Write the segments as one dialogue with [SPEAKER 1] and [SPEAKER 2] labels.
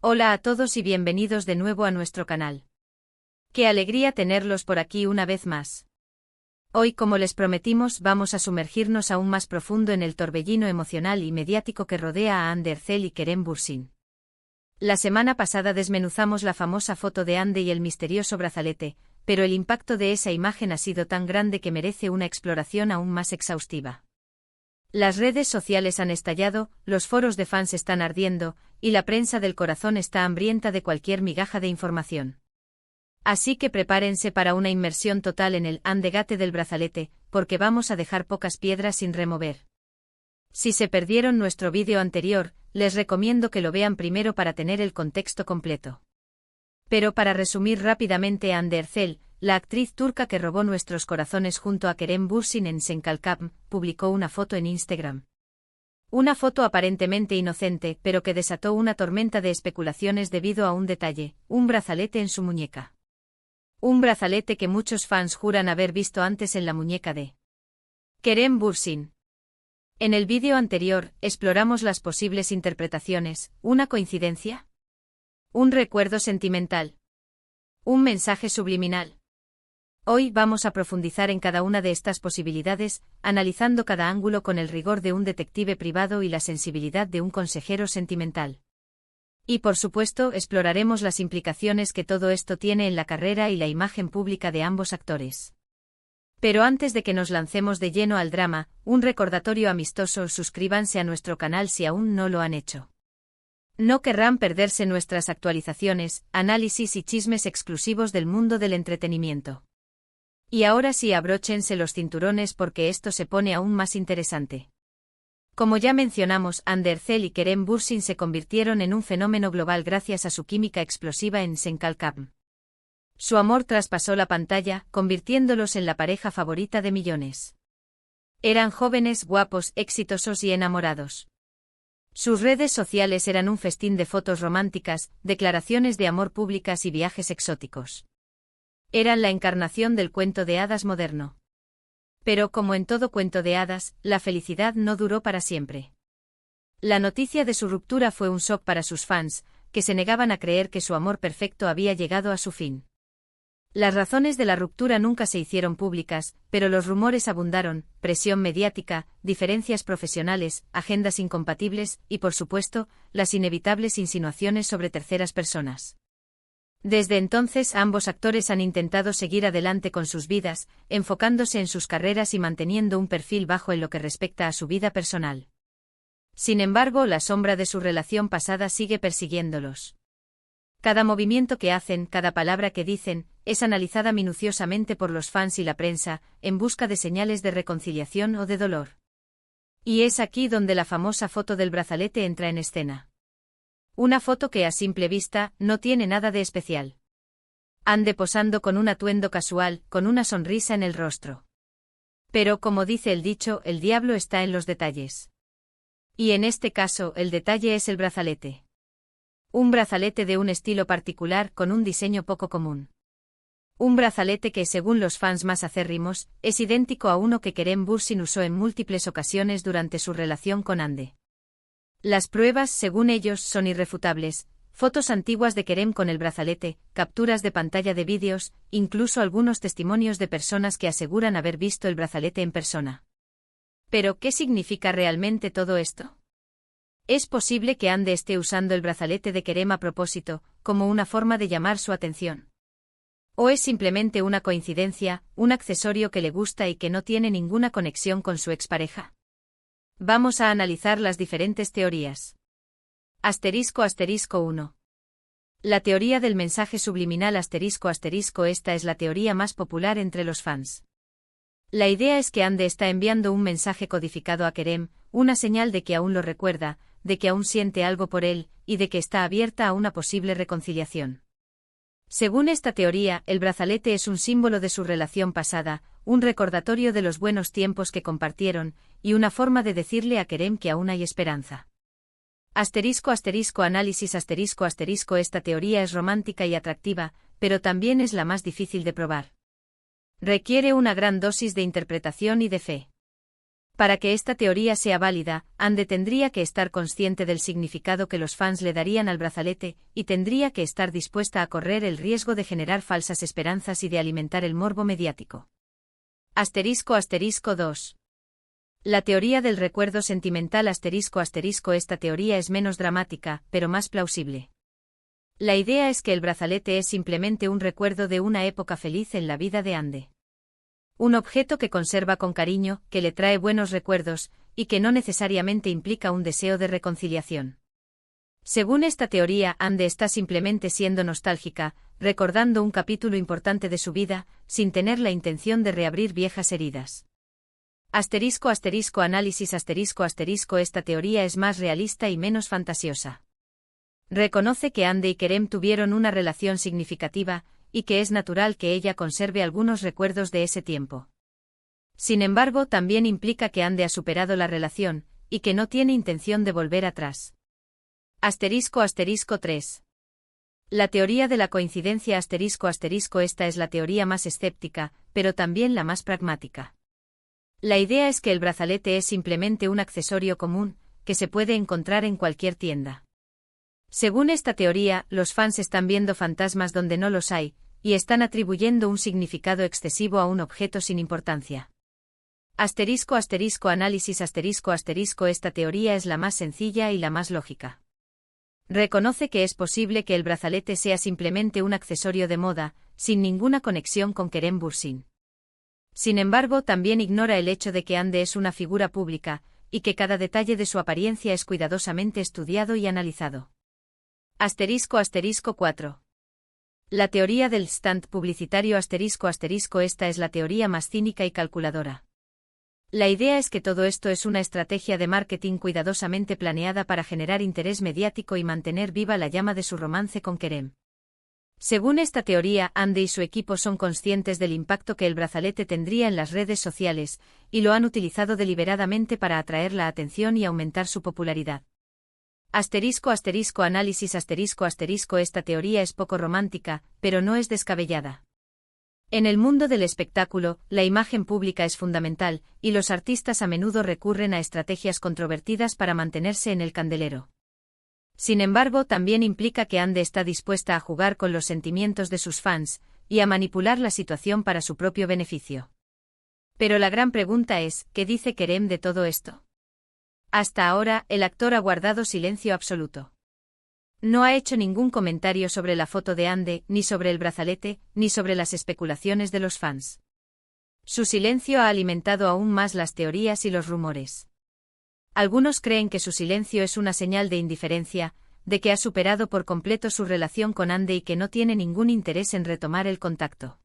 [SPEAKER 1] Hola a todos y bienvenidos de nuevo a nuestro canal. Qué alegría tenerlos por aquí una vez más. Hoy, como les prometimos, vamos a sumergirnos aún más profundo en el torbellino emocional y mediático que rodea a Hande Erçel y Kerem Bürsin. La semana pasada desmenuzamos la famosa foto de Hande y el misterioso brazalete, pero el impacto de esa imagen ha sido tan grande que merece una exploración aún más exhaustiva. Las redes sociales han estallado, los foros de fans están ardiendo, y la prensa del corazón está hambrienta de cualquier migaja de información. Así que prepárense para una inmersión total en el andegate del brazalete, porque vamos a dejar pocas piedras sin remover. Si se perdieron nuestro vídeo anterior, les recomiendo que lo vean primero para tener el contexto completo. Pero para resumir rápidamente, Hande Erçel, la actriz turca que robó nuestros corazones junto a Kerem Bürsin en Senkalkam, publicó una foto en Instagram. Una foto aparentemente inocente, pero que desató una tormenta de especulaciones debido a un detalle, un brazalete en su muñeca. Un brazalete que muchos fans juran haber visto antes en la muñeca de Kerem Bürsin. En el vídeo anterior, exploramos las posibles interpretaciones. ¿Una coincidencia? ¿Un recuerdo sentimental? ¿Un mensaje subliminal? Hoy vamos a profundizar en cada una de estas posibilidades, analizando cada ángulo con el rigor de un detective privado y la sensibilidad de un consejero sentimental. Y por supuesto, exploraremos las implicaciones que todo esto tiene en la carrera y la imagen pública de ambos actores. Pero antes de que nos lancemos de lleno al drama, un recordatorio amistoso: suscríbanse a nuestro canal si aún no lo han hecho. No querrán perderse nuestras actualizaciones, análisis y chismes exclusivos del mundo del entretenimiento. Y ahora sí, abróchense los cinturones porque esto se pone aún más interesante. Como ya mencionamos, Hande Erçel y Kerem Bürsin se convirtieron en un fenómeno global gracias a su química explosiva en Senkalkam. Su amor traspasó la pantalla, convirtiéndolos en la pareja favorita de millones. Eran jóvenes, guapos, exitosos y enamorados. Sus redes sociales eran un festín de fotos románticas, declaraciones de amor públicas y viajes exóticos. Eran la encarnación del cuento de hadas moderno. Pero como en todo cuento de hadas, la felicidad no duró para siempre. La noticia de su ruptura fue un shock para sus fans, que se negaban a creer que su amor perfecto había llegado a su fin. Las razones de la ruptura nunca se hicieron públicas, pero los rumores abundaron: presión mediática, diferencias profesionales, agendas incompatibles y, por supuesto, las inevitables insinuaciones sobre terceras personas. Desde entonces, ambos actores han intentado seguir adelante con sus vidas, enfocándose en sus carreras y manteniendo un perfil bajo en lo que respecta a su vida personal. Sin embargo, la sombra de su relación pasada sigue persiguiéndolos. Cada movimiento que hacen, cada palabra que dicen, es analizada minuciosamente por los fans y la prensa, en busca de señales de reconciliación o de dolor. Y es aquí donde la famosa foto del brazalete entra en escena. Una foto que a simple vista no tiene nada de especial. Hande posando con un atuendo casual, con una sonrisa en el rostro. Pero como dice el dicho, el diablo está en los detalles. Y en este caso, el detalle es el brazalete. Un brazalete de un estilo particular con un diseño poco común. Un brazalete que, según los fans más acérrimos, es idéntico a uno que Kerem Bürsin usó en múltiples ocasiones durante su relación con Hande. Las pruebas, según ellos, son irrefutables: fotos antiguas de Kerem con el brazalete, capturas de pantalla de vídeos, incluso algunos testimonios de personas que aseguran haber visto el brazalete en persona. ¿Pero qué significa realmente todo esto? ¿Es posible que Hande esté usando el brazalete de Kerem a propósito, como una forma de llamar su atención? ¿O es simplemente una coincidencia, un accesorio que le gusta y que no tiene ninguna conexión con su expareja? Vamos a analizar las diferentes teorías. **1. La teoría del mensaje subliminal. Esta es la teoría más popular entre los fans. La idea es que Hande está enviando un mensaje codificado a Kerem, una señal de que aún lo recuerda, de que aún siente algo por él, y de que está abierta a una posible reconciliación. Según esta teoría, el brazalete es un símbolo de su relación pasada, un recordatorio de los buenos tiempos que compartieron, y una forma de decirle a Kerem que aún hay esperanza. Análisis. Esta teoría es romántica y atractiva, pero también es la más difícil de probar. Requiere una gran dosis de interpretación y de fe. Para que esta teoría sea válida, Ande tendría que estar consciente del significado que los fans le darían al brazalete, y tendría que estar dispuesta a correr el riesgo de generar falsas esperanzas y de alimentar el morbo mediático. *2. La teoría del recuerdo sentimental *. Esta teoría es menos dramática, pero más plausible. La idea es que el brazalete es simplemente un recuerdo de una época feliz en la vida de Ande. Un objeto que conserva con cariño, que le trae buenos recuerdos, y que no necesariamente implica un deseo de reconciliación. Según esta teoría, Ande está simplemente siendo nostálgica, recordando un capítulo importante de su vida, sin tener la intención de reabrir viejas heridas. Análisis Esta teoría es más realista y menos fantasiosa. Reconoce que Ande y Kerem tuvieron una relación significativa, y que es natural que ella conserve algunos recuerdos de ese tiempo. Sin embargo, también implica que Ande ha superado la relación, y que no tiene intención de volver atrás. *3. La teoría de la coincidencia *. Esta es la teoría más escéptica, pero también la más pragmática. La idea es que el brazalete es simplemente un accesorio común, que se puede encontrar en cualquier tienda. Según esta teoría, los fans están viendo fantasmas donde no los hay, y están atribuyendo un significado excesivo a un objeto sin importancia. Análisis Esta teoría es la más sencilla y la más lógica. Reconoce que es posible que el brazalete sea simplemente un accesorio de moda, sin ninguna conexión con Kerem Bürsin. Sin embargo, también ignora el hecho de que Ande es una figura pública, y que cada detalle de su apariencia es cuidadosamente estudiado y analizado. *4. La teoría del stand publicitario *. Esta es la teoría más cínica y calculadora. La idea es que todo esto es una estrategia de marketing cuidadosamente planeada para generar interés mediático y mantener viva la llama de su romance con Kerem. Según esta teoría, Ande y su equipo son conscientes del impacto que el brazalete tendría en las redes sociales, y lo han utilizado deliberadamente para atraer la atención y aumentar su popularidad. Análisis Esta teoría es poco romántica, pero no es descabellada. En el mundo del espectáculo, la imagen pública es fundamental, y los artistas a menudo recurren a estrategias controvertidas para mantenerse en el candelero. Sin embargo, también implica que Ande está dispuesta a jugar con los sentimientos de sus fans, y a manipular la situación para su propio beneficio. Pero la gran pregunta es, ¿qué dice Kerem de todo esto? Hasta ahora, el actor ha guardado silencio absoluto. No ha hecho ningún comentario sobre la foto de Ande, ni sobre el brazalete, ni sobre las especulaciones de los fans. Su silencio ha alimentado aún más las teorías y los rumores. Algunos creen que su silencio es una señal de indiferencia, de que ha superado por completo su relación con Ande y que no tiene ningún interés en retomar el contacto.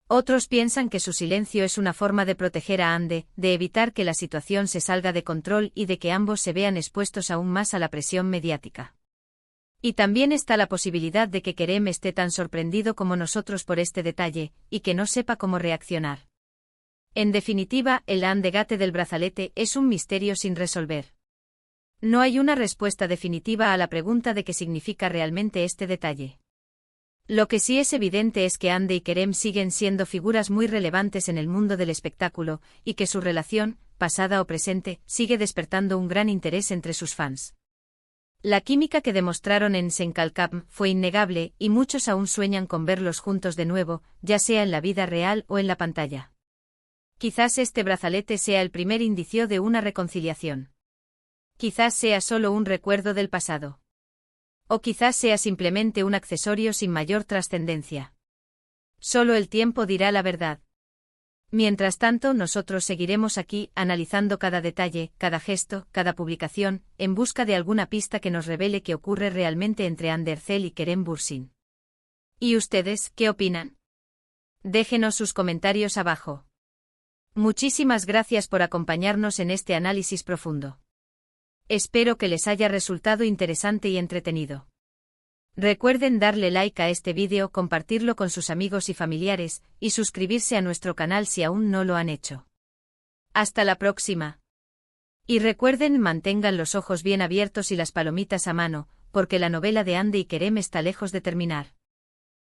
[SPEAKER 1] Otros piensan que su silencio es una forma de proteger a Ande, de evitar que la situación se salga de control y de que ambos se vean expuestos aún más a la presión mediática. Y también está la posibilidad de que Kerem esté tan sorprendido como nosotros por este detalle, y que no sepa cómo reaccionar. En definitiva, el Ande-Gate del brazalete es un misterio sin resolver. No hay una respuesta definitiva a la pregunta de qué significa realmente este detalle. Lo que sí es evidente es que Ande y Kerem siguen siendo figuras muy relevantes en el mundo del espectáculo, y que su relación, pasada o presente, sigue despertando un gran interés entre sus fans. La química que demostraron en Senkalkam fue innegable, y muchos aún sueñan con verlos juntos de nuevo, ya sea en la vida real o en la pantalla. Quizás este brazalete sea el primer indicio de una reconciliación. Quizás sea solo un recuerdo del pasado. O quizás sea simplemente un accesorio sin mayor trascendencia. Solo el tiempo dirá la verdad. Mientras tanto, nosotros seguiremos aquí, analizando cada detalle, cada gesto, cada publicación, en busca de alguna pista que nos revele qué ocurre realmente entre Ande Erçel y Kerem Bürsin. ¿Y ustedes, qué opinan? Déjenos sus comentarios abajo. Muchísimas gracias por acompañarnos en este análisis profundo. Espero que les haya resultado interesante y entretenido. Recuerden darle like a este vídeo, compartirlo con sus amigos y familiares, y suscribirse a nuestro canal si aún no lo han hecho. Hasta la próxima. Y recuerden, mantengan los ojos bien abiertos y las palomitas a mano, porque la novela de Ande y Kerem está lejos de terminar.